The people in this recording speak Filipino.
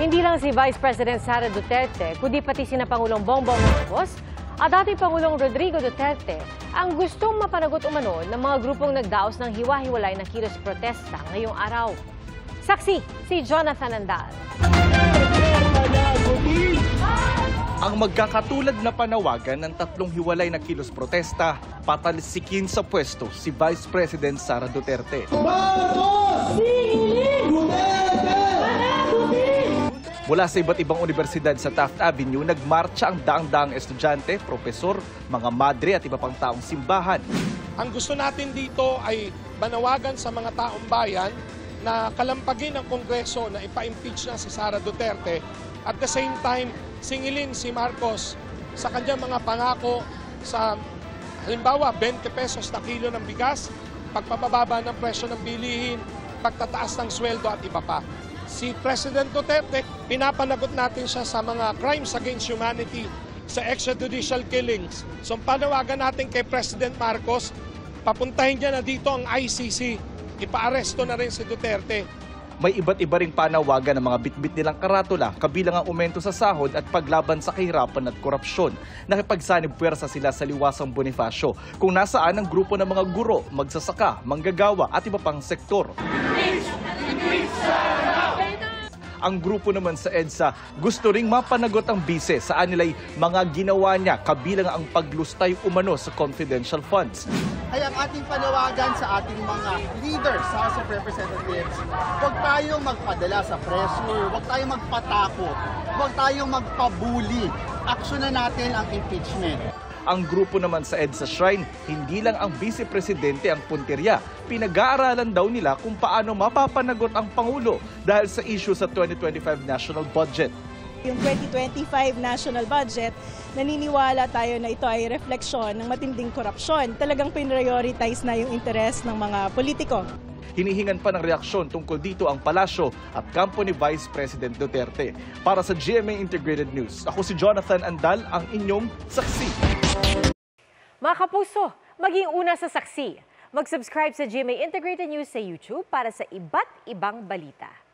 Hindi lang si Vice President Sara Duterte, kundi pati sina Pangulong Bongbong Marcos at dating Pangulong Rodrigo Duterte ang gustong mapanagot umano ng mga grupong nagdaos ng hiwa-hiwalay na kilos protesta ngayong araw. Saksi, si Jonathan Andal. Ang magkakatulad na panawagan ng tatlong hiwalay na kilos protesta, patalsikin sa pwesto si Vice President Sara Duterte. Mula sa iba't ibang universidad sa Taft Avenue, nagmarcha ang daang-daang estudyante, propesor, mga madre at iba pang taong simbahan. Ang gusto natin dito ay manawagan sa mga taong bayan na kalampagin ang Kongreso na ipa-impeach na si Sara Duterte. At the same time, singilin si Marcos sa kanyang mga pangako sa halimbawa 20 pesos na kilo ng bigas, pagpapababa ng presyo ng bilihin, pagtataas ng sweldo at iba pa. Si President Duterte, pinapanagot natin siya sa mga crimes against humanity, sa extrajudicial killings. So panawagan natin kay President Marcos, papuntahin niya na dito ang ICC, ipaaresto na rin si Duterte. May iba't iba ring panawagan ng mga bitbit nilang karatula, kabilang ang aumento sa sahod at paglaban sa kahirapan at korupsyon. Nakipagsanib puwersa sila sa Liwasang Bonifacio, kung nasaan ang grupo ng mga guro, magsasaka, manggagawa at iba pang sektor. Ang grupo naman sa EDSA gusto ring mapanagot ang bise sa anilay mga ginawa niya kabilang ang paglustay umano sa confidential funds. Ay ang ating panawagan sa ating mga leaders sa House of Representatives, huwag tayong magpadala sa pressure, huwag tayong magpatakot, huwag tayong magpabuli. Aksyonan natin ang impeachment. Ang grupo naman sa EDSA Shrine, hindi lang ang Vice Presidente ang puntirya. Pinag-aaralan daw nila kung paano mapapanagot ang Pangulo dahil sa issue sa 2025 National Budget. Yung 2025 National Budget, naniniwala tayo na ito ay refleksyon ng matinding korupsyon. Talagang prioritize na yung interes ng mga politiko. Hinihingan pa ng reaksyon tungkol dito ang palasyo at kampo ni Vice President Duterte. Para sa GMA Integrated News, ako si Jonathan Andal, ang inyong saksi. Mga kapuso, maging una sa saksi. Mag-subscribe sa GMA Integrated News sa YouTube para sa iba't ibang balita.